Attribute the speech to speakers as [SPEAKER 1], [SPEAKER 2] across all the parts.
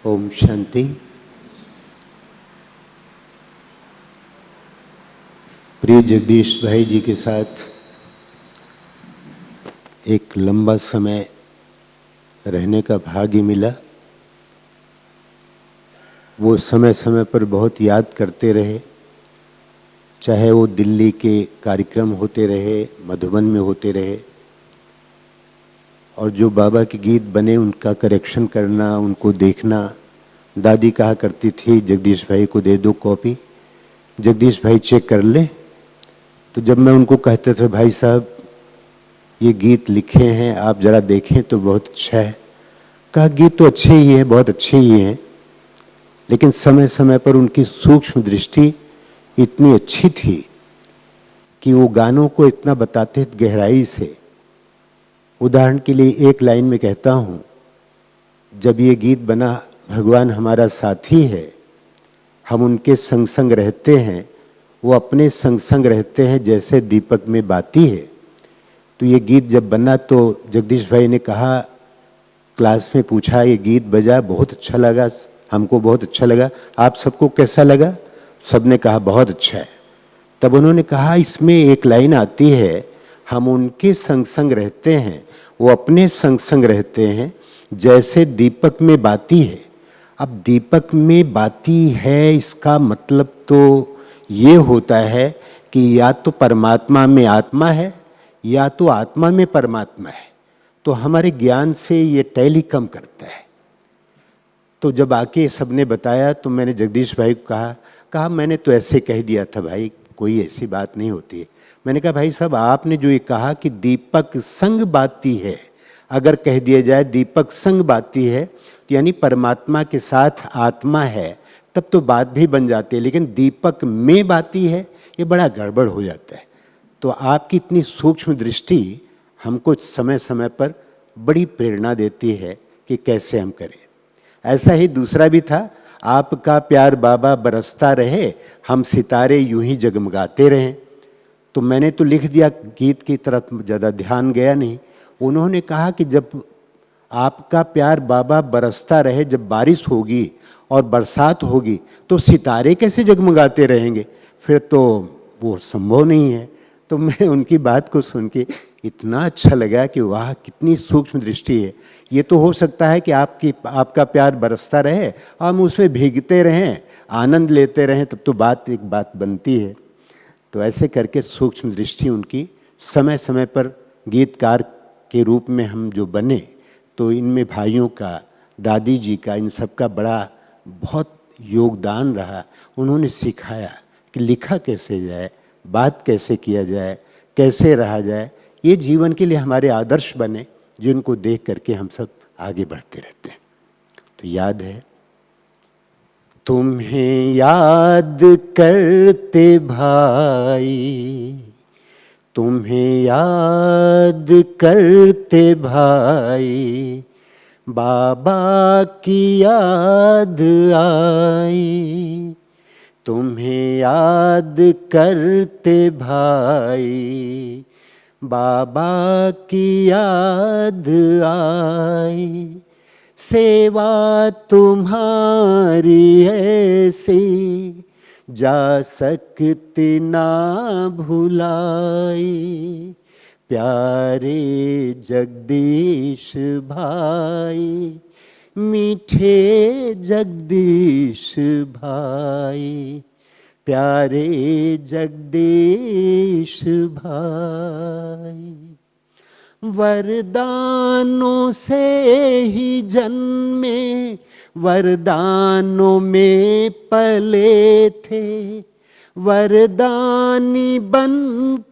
[SPEAKER 1] ओम शांति। प्रिय जगदीश भाई जी के साथ एक लंबा समय रहने का भाग्य मिला। वो समय समय पर बहुत याद करते रहे, चाहे वो दिल्ली के कार्यक्रम होते रहे, मधुबन में होते रहे, और जो बाबा के गीत बने उनका करेक्शन करना, उनको देखना। दादी कहा करती थी जगदीश भाई को दे दो कॉपी, जगदीश भाई चेक कर ले। तो जब मैं उनको कहते थे भाई साहब ये गीत लिखे हैं, आप जरा देखें तो बहुत अच्छा है। कहा गीत तो अच्छे ही हैं, बहुत अच्छे ही हैं, लेकिन समय समय पर उनकी सूक्ष्म दृष्टि इतनी अच्छी थी कि वो गानों को इतना बताते गहराई से। उदाहरण के लिए एक लाइन में कहता हूँ, जब ये गीत बना भगवान हमारा साथी है, हम उनके संग संग रहते हैं, वो अपने संग संग रहते हैं जैसे दीपक में बाती है। तो ये गीत जब बना तो जगदीश भाई ने कहा, क्लास में पूछा ये गीत बजा, बहुत अच्छा लगा, हमको बहुत अच्छा लगा, आप सबको कैसा लगा? सबने कहा बहुत अच्छा है। तब उन्होंने कहा इसमें एक लाइन आती है, हम उनके संग संग रहते हैं, वो अपने संग संग रहते हैं जैसे दीपक में बाती है। अब दीपक में बाती है, इसका मतलब तो ये होता है कि या तो परमात्मा में आत्मा है या तो आत्मा में परमात्मा है। तो हमारे ज्ञान से ये टैली कम करता है। तो जब आके सबने बताया तो मैंने जगदीश भाई को कहा मैंने तो ऐसे कह दिया था भाई, कोई ऐसी बात नहीं होती है। मैंने कहा भाई साहब आपने जो ये कहा कि दीपक संग बाती है, अगर कह दिया जाए दीपक संग बाती है तो यानी परमात्मा के साथ आत्मा है, तब तो बात भी बन जाती है, लेकिन दीपक में बाती है ये बड़ा गड़बड़ हो जाता है। तो आपकी इतनी सूक्ष्म दृष्टि हमको समय समय पर बड़ी प्रेरणा देती है कि कैसे हम करें। ऐसा ही दूसरा भी था, आपका प्यार बाबा बरसता रहे, हम सितारे यूं ही जगमगाते रहें। तो मैंने तो लिख दिया, गीत की तरफ ज़्यादा ध्यान गया नहीं। उन्होंने कहा कि जब आपका प्यार बाबा बरसता रहे, जब बारिश होगी और बरसात होगी तो सितारे कैसे जगमगाते रहेंगे? फिर तो वो संभव नहीं है। तो मैं उनकी बात को सुन के इतना अच्छा लगा कि वाह कितनी सूक्ष्म दृष्टि है। ये तो हो सकता है कि आपका प्यार बरसता रहे, हम उसमें भीगते रहें, आनंद लेते रहें, तब तो एक बात बनती है। तो ऐसे करके सूक्ष्म दृष्टि उनकी समय समय पर गीतकार के रूप में हम जो बने, तो इनमें भाइयों का, दादी जी का, इन सब का बड़ा बहुत योगदान रहा। उन्होंने सिखाया कि लिखा कैसे जाए, बात कैसे किया जाए, कैसे रहा जाए। ये जीवन के लिए हमारे आदर्श बने, जिनको देख करके हम सब आगे बढ़ते रहते हैं। तो याद है, तुम्हें याद करते भाई, तुम्हें याद करते भाई, बाबा की याद आई। तुम्हें याद करते भाई, बाबा की याद आई। सेवा तुम्हारी ऐसी जा सकती ना भुलाई। प्यारे जगदीश भाई, मीठे जगदीश भाई, प्यारे जगदीश भाई। वरदानों से ही जन्मे, वरदानों में पले थे, वरदानी बन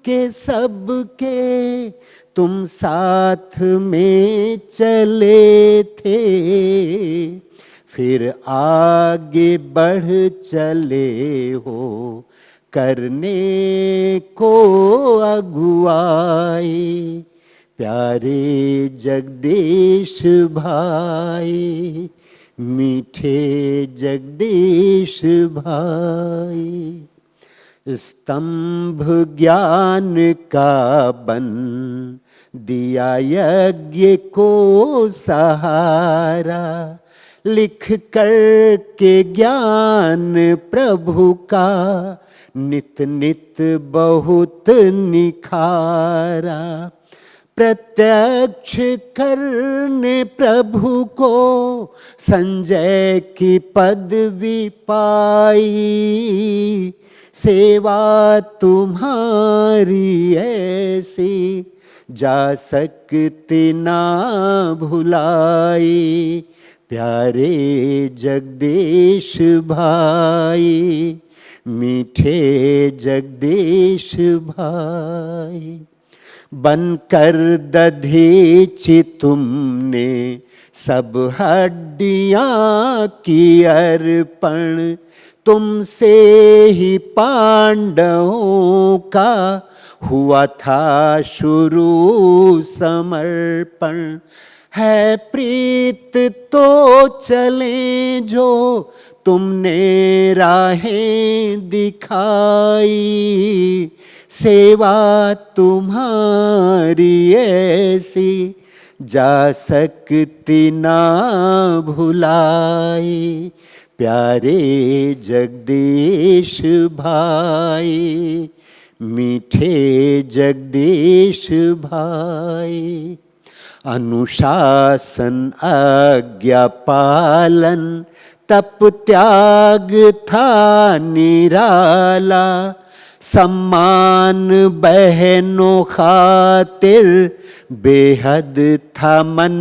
[SPEAKER 1] के सबके तुम साथ में चले थे। फिर आगे बढ़ चले हो करने को अगुवाई। प्यारे जगदीश भाई, मीठे जगदीश भाई। स्तंभ ज्ञान का बन दिया यज्ञ को सहारा, लिख कर के ज्ञान प्रभु का नित नित बहुत निखारा। प्रत्यक्ष करने प्रभु को संजय की पदवी पाई। सेवा तुम्हारी ऐसी जा सकती ना भुलाई। प्यारे जगदीश भाई, मीठे जगदीश भाई। बनकर दधीचि तुमने सब हड्डियां की अर्पण। तुमसे ही पांडवों का हुआ था शुरू समर्पण। है प्रीत तो चले जो तुमने राहें दिखाई। सेवा तुम्हारी ऐसी जा सकती ना भुलाई। प्यारे जगदीश भाई, मीठे जगदीश भाई। अनुशासन आज्ञा पालन तप त्याग था निराला। सम्मान बहनों खातिर बेहद था मन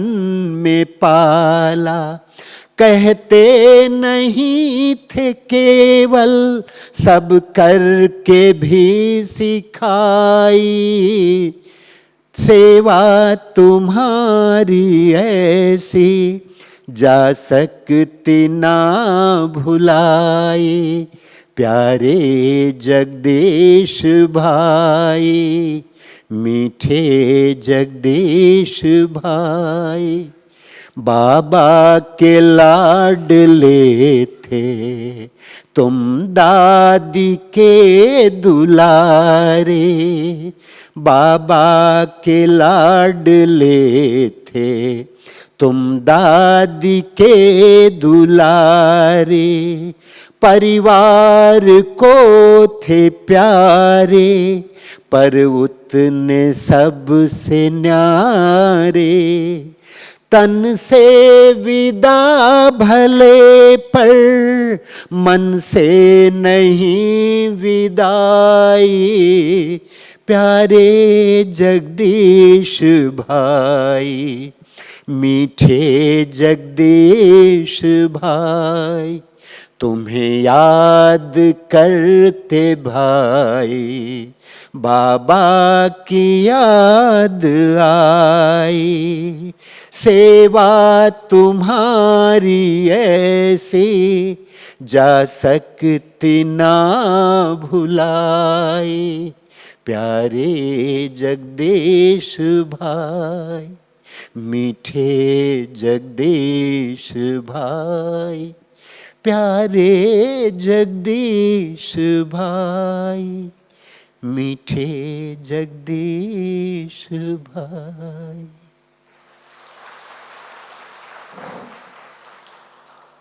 [SPEAKER 1] में पाला। कहते नहीं थे केवल सब करके भी सिखाई। सेवा तुम्हारी ऐसी जा सकती ना भुलाई। प्यारे जगदीश भाई, मीठे जगदीश भाई। बाबा के लाडले थे तुम दादी के दुलारे। बाबा के लाडले थे तुम दादी के दुलारे। परिवार को थे प्यारे पर उतने सबसे न्यारे। तन से विदा भले पर मन से नहीं विदाई। प्यारे जगदीश भाई, मीठे जगदीश भाई। तुम्हें याद करते भाई बाबा की याद आई। सेवा तुम्हारी ऐसी जा सकती ना भुलाई। प्यारे जगदीश भाई, मीठे जगदीश भाई। प्यारे जगदीश भाई, मीठे जगदीश भाई।